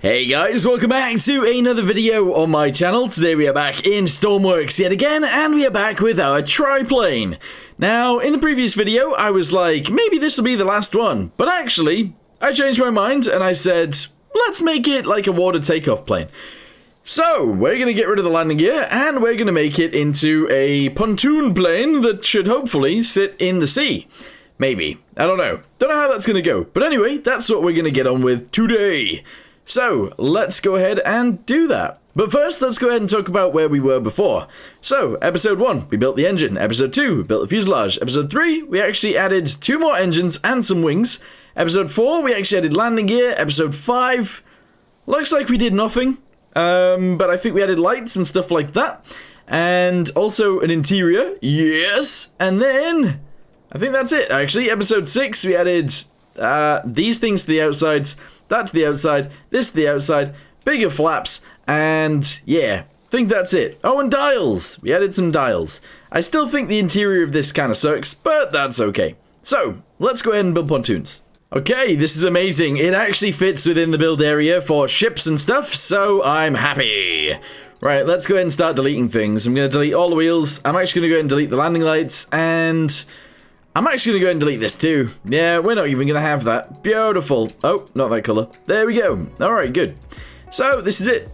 Hey guys, welcome back to another video on my channel. Today we are back in Stormworks yet again, and we are back with our triplane. Now, in the previous video, I was like, maybe this will be the last one. But actually, I changed my mind and I said, let's make it like a water takeoff plane. So, we're going to get rid of the landing gear, and we're going to make it into a pontoon plane that should hopefully sit in the sea. Maybe. I don't know. Don't know how that's going to go. But anyway, that's what we're going to get on with today. So, let's go ahead and do that. But first, let's go ahead and talk about where we were before. So, episode 1, we built the engine. Episode 2, we built the fuselage. Episode 3, we actually added 2 more engines and some wings. Episode 4, we actually added landing gear. Episode 5, looks like we did nothing. But I think we added lights and stuff like that. And also an interior. Yes! And then, I think that's it, actually. Episode 6, we added these things to the outsides. That to the outside, this to the outside, bigger flaps, and yeah, I think that's it. Oh, and dials! We added some dials. I still think the interior of this kind of sucks, but that's okay. So, let's go ahead and build pontoons. Okay, this is amazing. It actually fits within the build area for ships and stuff, so I'm happy. Right, let's go ahead and start deleting things. I'm going to delete all the wheels. I'm actually going to go ahead and delete the landing lights, and I'm actually going to go ahead and delete this too. Yeah, we're not even going to have that. Beautiful. Oh, not that color. There we go. All right, good. So, this is it.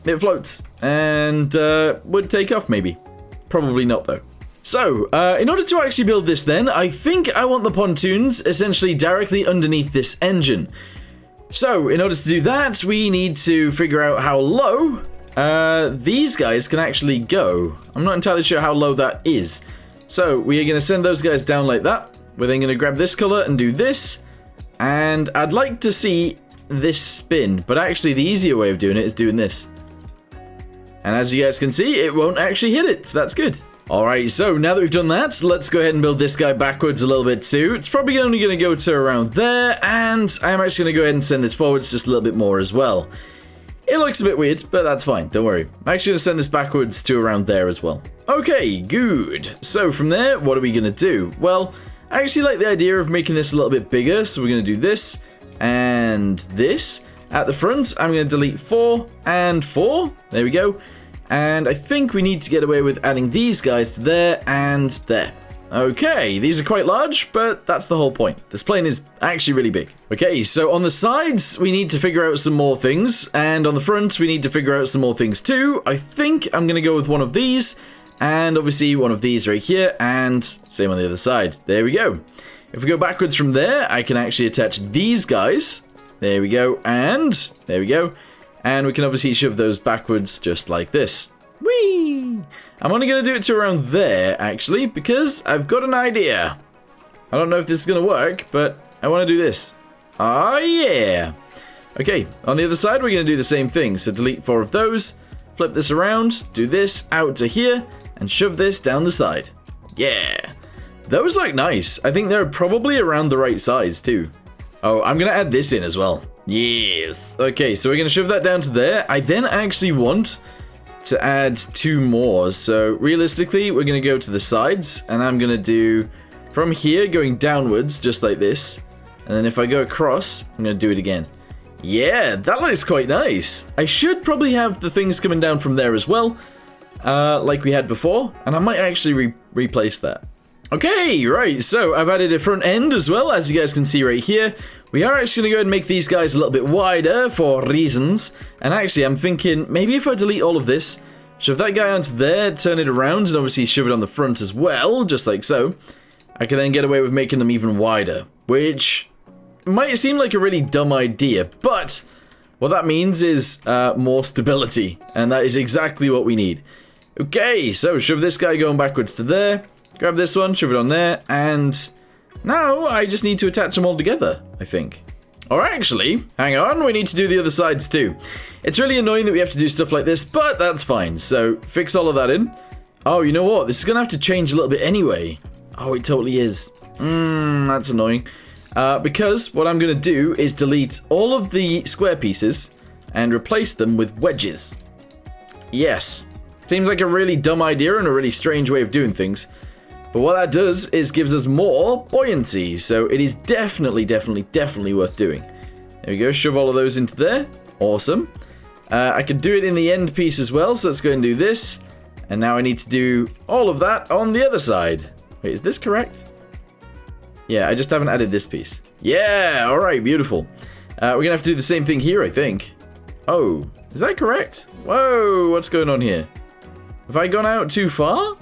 It floats. And would take off, maybe. Probably not, though. So, in order to actually build this then, I think I want the pontoons essentially directly underneath this engine. So, in order to do that, we need to figure out how low these guys can actually go. I'm not entirely sure how low that is. So, we are going to send those guys down like that. We're then going to grab this color and do this. And I'd like to see this spin. But actually, the easier way of doing it is doing this. And as you guys can see, it won't actually hit it. So that's good. Alright, so now that we've done that, let's go ahead and build this guy backwards a little bit too. It's probably only going to go to around there. And I'm actually going to go ahead and send this forwards just a little bit more as well. It looks a bit weird, but that's fine. Don't worry. I'm actually going to send this backwards to around there as well. Okay, good. So from there, what are we going to do? Well, I actually like the idea of making this a little bit bigger. So we're going to do this and this. At the front, I'm going to delete 4 and 4. There we go. And I think we need to get away with adding these guys to there and there. Okay, these are quite large, but that's the whole point. This plane is actually really big. Okay, so on the sides, we need to figure out some more things. And on the front, we need to figure out some more things too. I think I'm going to go with one of these. And obviously one of these right here, and same on the other side. There we go. If we go backwards from there, I can actually attach these guys. There we go, and there we go. And we can obviously shove those backwards just like this. Whee! I'm only going to do it to around there, actually, because I've got an idea. I don't know if this is going to work, but I want to do this. Oh, yeah. Okay, on the other side, we're going to do the same thing. So delete 4 of those, flip this around, do this out to here, and shove this down the side. Yeah. Those look nice. I think they're probably around the right size, too. Oh, I'm going to add this in as well. Yes. Okay, so we're going to shove that down to there. I then actually want to add 2 more. So realistically, we're going to go to the sides, and I'm going to do from here going downwards, just like this. And then if I go across, I'm going to do it again. Yeah, that looks quite nice. I should probably have the things coming down from there as well, like we had before, and I might actually replace that. Okay, right, so I've added a front end as well, as you guys can see right here. We are actually going to go ahead and make these guys a little bit wider for reasons. And actually, I'm thinking, maybe if I delete all of this, shove that guy onto there, turn it around, and obviously shove it on the front as well, just like so. I can then get away with making them even wider, which might seem like a really dumb idea, but what that means is more stability, and that is exactly what we need. Okay, so shove this guy going backwards to there, grab this one, shove it on there, and now I just need to attach them all together, I think. Or actually, hang on, we need to do the other sides too. It's really annoying that we have to do stuff like this, but that's fine. So fix all of that in. Oh, you know what? This is going to have to change a little bit anyway. Oh, it totally is. That's annoying. Because what I'm going to do is delete all of the square pieces and replace them with wedges. Yes. Seems like a really dumb idea and a really strange way of doing things. But what that does is gives us more buoyancy. So it is definitely worth doing. There we go. Shove all of those into there. Awesome. I could do it in the end piece as well, so let's go and do this. And now I need to do all of that on the other side. Wait, is this correct? Yeah, I just haven't added this piece. Yeah, alright, beautiful. We're gonna have to do the same thing here, I think. Oh, is that correct? Whoa, what's going on here? Have I gone out too far?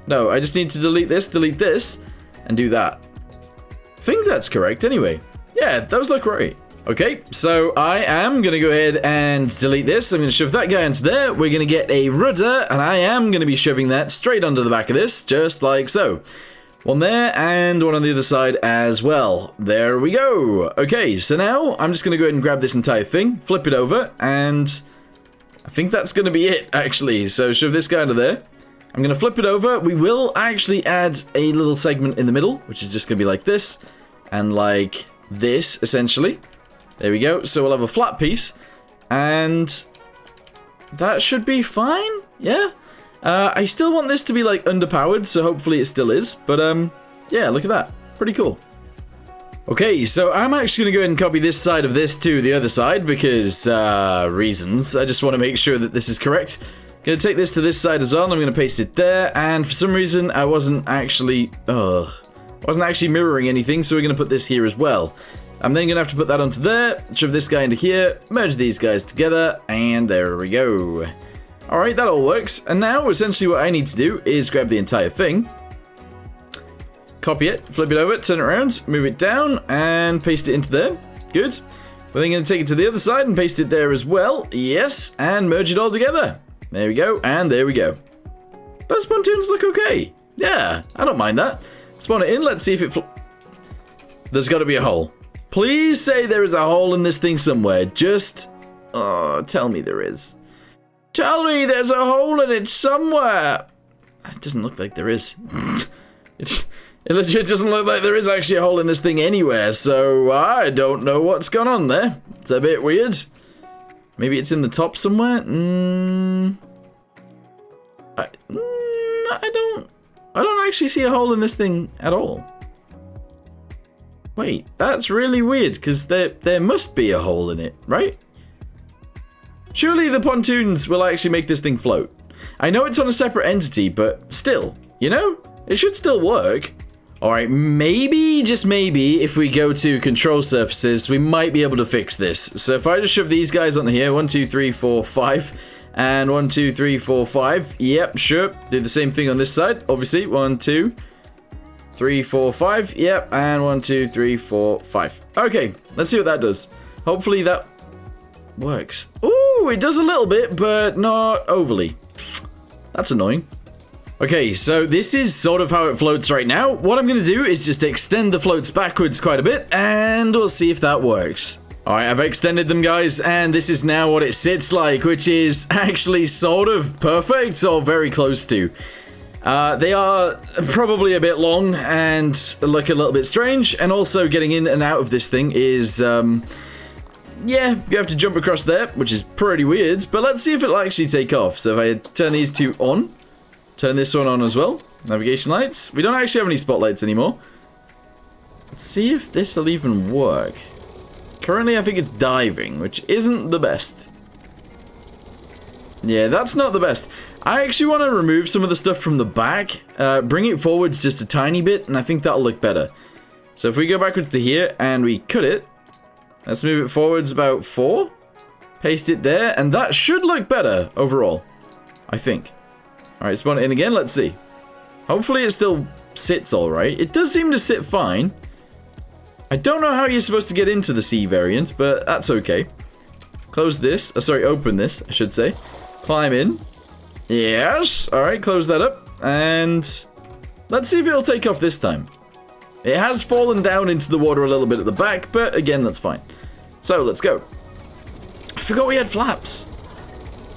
No, I just need to delete this, and do that. I think that's correct anyway. Yeah, those look right. Okay, so I am going to go ahead and delete this. I'm going to shove that guy into there. We're going to get a rudder, and I am going to be shoving that straight onto the back of this, just like so. One there, and one on the other side as well. There we go. Okay, so now I'm just going to go ahead and grab this entire thing, flip it over, and I think that's going to be it, actually. So shove this guy under there. I'm going to flip it over. We will actually add a little segment in the middle, which is just going to be like this, and like this, essentially. There we go. So we'll have a flat piece, and that should be fine. Yeah. I still want this to be like underpowered, so hopefully it still is. But yeah, look at that. Pretty cool. Okay, so I'm actually going to go ahead and copy this side of this to the other side because reasons. I just want to make sure that this is correct. Going to take this to this side as well, and I'm going to paste it there. And for some reason, I wasn't actually mirroring anything, so we're going to put this here as well. I'm then going to have to put that onto there, shove this guy into here, merge these guys together, and there we go. Alright, that all works. And now, essentially what I need to do is grab the entire thing, copy it, flip it over, turn it around, move it down, and paste it into there. Good. We're then going to take it to the other side and paste it there as well. Yes, and merge it all together. There we go, and there we go. Those pontoons look okay. Yeah, I don't mind that. Spawn it in, let's see if it... There's got to be a hole. Please say there is a hole in this thing somewhere. Just... Oh, tell me there is. Tell me there's a hole in it somewhere. It doesn't look like there is. It legit doesn't look like there is actually a hole in this thing anywhere, so I don't know what's gone on there. It's a bit weird. Maybe it's in the top somewhere? I don't actually see a hole in this thing at all. Wait, that's really weird, because there must be a hole in it, right? Surely the pontoons will actually make this thing float. I know it's on a separate entity, but still, you know? It should still work. Alright, maybe, just maybe, if we go to control surfaces, we might be able to fix this. So if I just shove these guys onto here, 1, 2, 3, 4, 5, and 1, 2, 3, 4, 5. Yep, sure. Do the same thing on this side, obviously. 1, 2, 3, 4, 5. Yep, and 1, 2, 3, 4, 5. Okay, let's see what that does. Hopefully that works. Ooh, it does a little bit, but not overly. That's annoying. Okay, so this is sort of how it floats right now. What I'm going to do is just extend the floats backwards quite a bit, and we'll see if that works. Alright, I've extended them, guys, and this is now what it sits like, which is actually sort of perfect, or very close to. They are probably a bit long and look a little bit strange, and also getting in and out of this thing is, yeah, you have to jump across there, which is pretty weird, but let's see if it'll actually take off. So if I turn these two on, turn this one on as well, navigation lights. We don't actually have any spotlights anymore. Let's see if this will even work. Currently, I think it's diving, which isn't the best. Yeah, that's not the best. I actually want to remove some of the stuff from the back, bring it forwards just a tiny bit, and I think that'll look better. So if we go backwards to here and we cut it, let's move it forwards about 4, paste it there, and that should look better overall, I think. Alright, spawn it in again, let's see. Hopefully it still sits alright. It does seem to sit fine. I don't know how you're supposed to get into the C variant, but that's okay. Close this. Oh, sorry, open this, I should say. Climb in. Yes. Alright, close that up. And let's see if it'll take off this time. It has fallen down into the water a little bit at the back, but again, that's fine. So, let's go. I forgot we had flaps.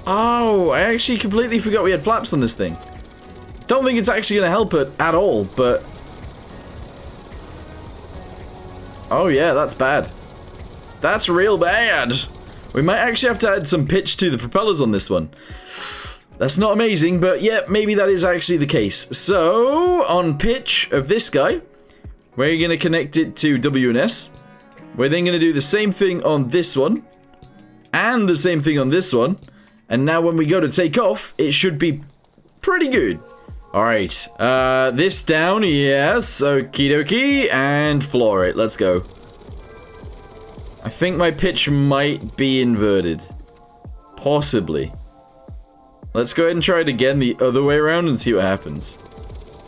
Oh, I actually completely forgot we had flaps on this thing. Don't think it's actually going to help it at all, but... Oh yeah, that's bad. That's real bad. We might actually have to add some pitch to the propellers on this one. That's not amazing, but yeah, maybe that is actually the case. So, on pitch of this guy, we're going to connect it to WNS. We're then going to do the same thing on this one. And the same thing on this one. And now when we go to take off, it should be pretty good. Alright, this down, yes, okie dokie, and floor it, let's go. I think my pitch might be inverted. Possibly. Let's go ahead and try it again the other way around and see what happens.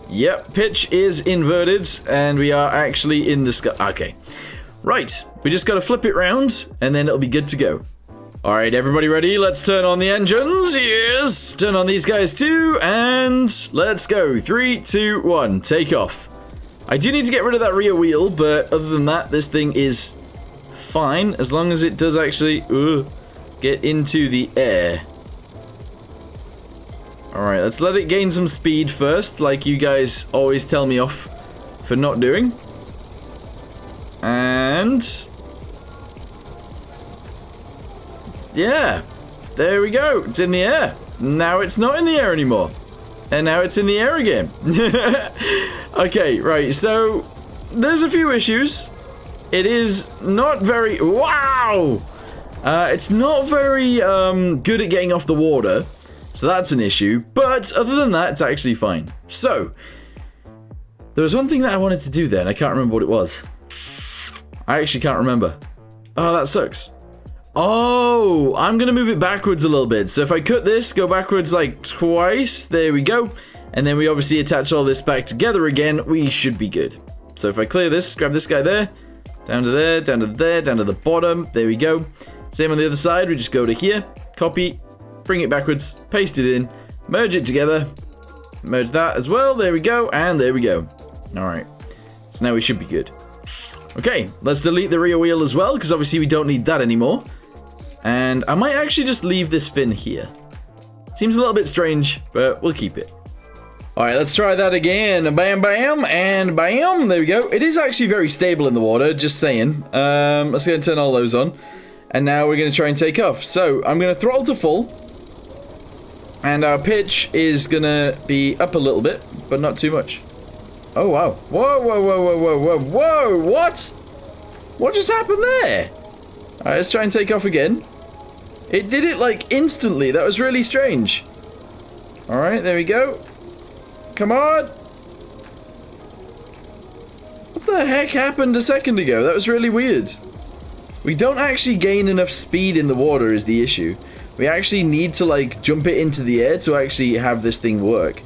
Yep, pitch is inverted, and we are actually in the sky. Okay. Right, we just gotta flip it round, and then it'll be good to go. Alright, everybody ready? Let's turn on the engines. Yes! Turn on these guys too, and let's go. 3, 2, 1, take off. I do need to get rid of that rear wheel, but other than that, this thing is fine, as long as it does actually get into the air. Alright, let's let it gain some speed first, like you guys always tell me off for not doing. And yeah, there we go. It's in the air. Now it's not in the air anymore. And now it's in the air again. Okay, right, so there's a few issues. It is not very... Wow! It's not very good at getting off the water. So that's an issue. But other than that, it's actually fine. So, there was one thing that I wanted to do then. I can't remember what it was. I actually can't remember. Oh, that sucks. Oh, I'm going to move it backwards a little bit. So if I cut this, go backwards like twice. There we go. And then we obviously attach all this back together again. We should be good. So if I clear this, grab this guy there. Down to there, down to there, down to the bottom. There we go. Same on the other side. We just go to here. Copy. Bring it backwards. Paste it in. Merge it together. Merge that as well. There we go. And there we go. Alright. So now we should be good. Okay. Let's delete the rear wheel as well, because obviously we don't need that anymore. And I might actually just leave this fin here. Seems a little bit strange, but we'll keep it. Alright, let's try that again. Bam, bam, and bam. There we go. It is actually very stable in the water, just saying. Let's go and turn all those on. And now we're going to try and take off. So, I'm going to throttle to full. And our pitch is going to be up a little bit, but not too much. Oh, wow. Whoa, whoa, whoa, whoa, whoa, whoa, whoa. What? What just happened there? Alright, let's try and take off again. It did it, like, instantly. That was really strange. Alright, there we go. Come on! What the heck happened a second ago? That was really weird. We don't actually gain enough speed in the water is the issue. We actually need to, like, jump it into the air to actually have this thing work.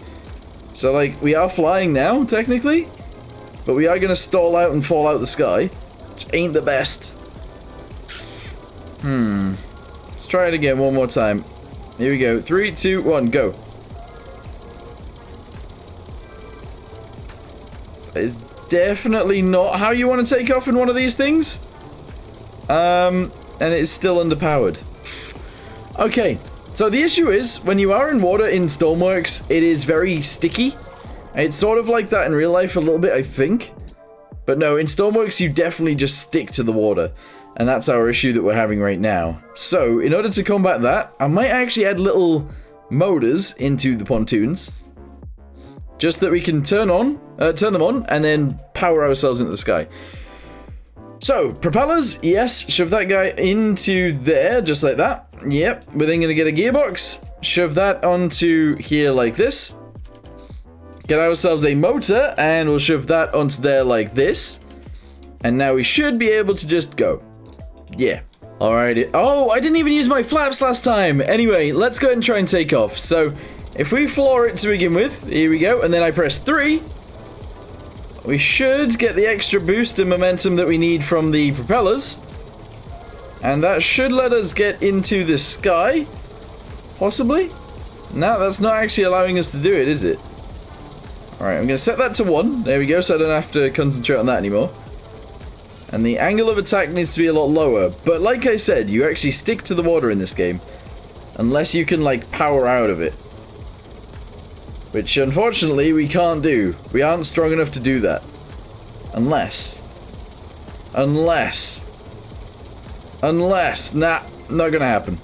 So, like, we are flying now, technically. But we are going to stall out and fall out the sky. Which ain't the best. Let's try it again one more time. Here we go. 3, 2, 1, go. That is definitely not how you want to take off in one of these things. And it's still underpowered. Okay, so the issue is, when you are in water in Stormworks, it is very sticky. It's sort of like that in real life a little bit, I think. But no, in Stormworks, you definitely just stick to the water. And that's our issue that we're having right now. So, in order to combat that, I might actually add little motors into the pontoons. Just that we can turn them on, and then power ourselves into the sky. So, propellers, yes, shove that guy into there, just like that. Yep, we're then going to get a gearbox, shove that onto here like this. Get ourselves a motor, and we'll shove that onto there like this. And now we should be able to just go. Yeah. Alrighty. Oh, I didn't even use my flaps last time. Anyway, let's go ahead and try and take off. So, if we floor it to begin with, here we go, and then I press 3, we should get the extra boost and momentum that we need from the propellers. And that should let us get into the sky, possibly. No, that's not actually allowing us to do it, is it? Alright, I'm going to set that to 1. There we go, so I don't have to concentrate on that anymore. And the angle of attack needs to be a lot lower. But like I said, you actually stick to the water in this game. Unless you can, like, power out of it. Which, unfortunately, we can't do. We aren't strong enough to do that. Unless. Nah, not gonna happen.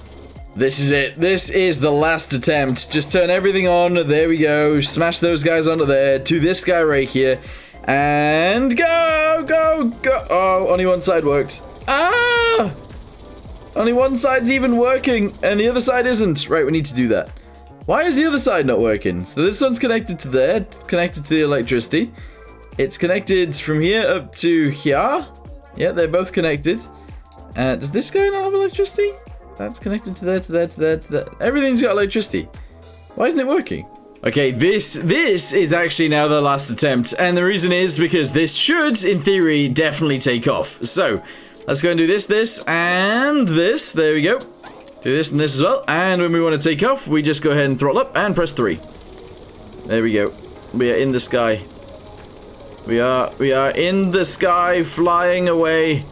This is it. This is the last attempt. Just turn everything on. There we go. Smash those guys onto there. To this guy right here. And go, go, go. Oh, only one side worked. Ah! Only one side's even working, and the other side isn't. Right, we need to do that. Why is the other side not working? So this one's connected to there. It's connected to the electricity. It's connected from here up to here. Yeah, they're both connected. Does this guy not have electricity? That's connected to there, to there, to there, to there. Everything's got electricity. Why isn't it working? Okay, this is actually now the last attempt. And the reason is because this should, in theory, definitely take off. So, let's go and do this, and this. There we go. Do this and this as well. And when we want to take off, we just go ahead and throttle up and press 3. There we go. We are in the sky. We are in the sky, flying away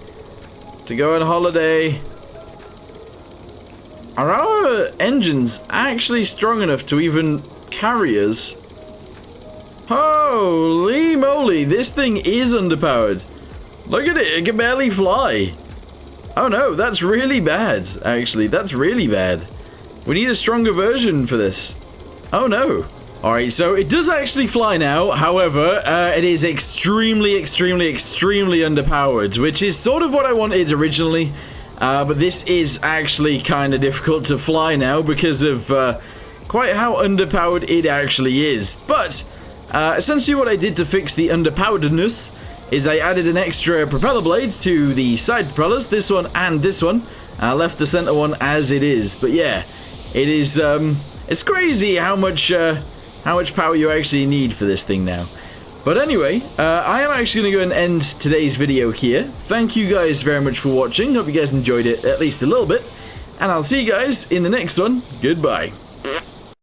to go on holiday. Are our engines actually strong enough to even carry us? Holy moly, this thing is underpowered. Look at it, it can barely fly. Oh no, that's really bad, actually. That's really bad. We need a stronger version for this. Oh no. Alright, so it does actually fly now. However, it is extremely underpowered, which is sort of what I wanted originally. But this is actually kind of difficult to fly now because of quite how underpowered it actually is. But essentially what I did to fix the underpoweredness is I added an extra propeller blades to the side propellers, this one and this one. I left the center one as it is. But yeah, it is it's crazy how much power you actually need for this thing now. But anyway, I am actually going to go and end today's video here. Thank you guys very much for watching. Hope you guys enjoyed it at least a little bit. And I'll see you guys in the next one. Goodbye.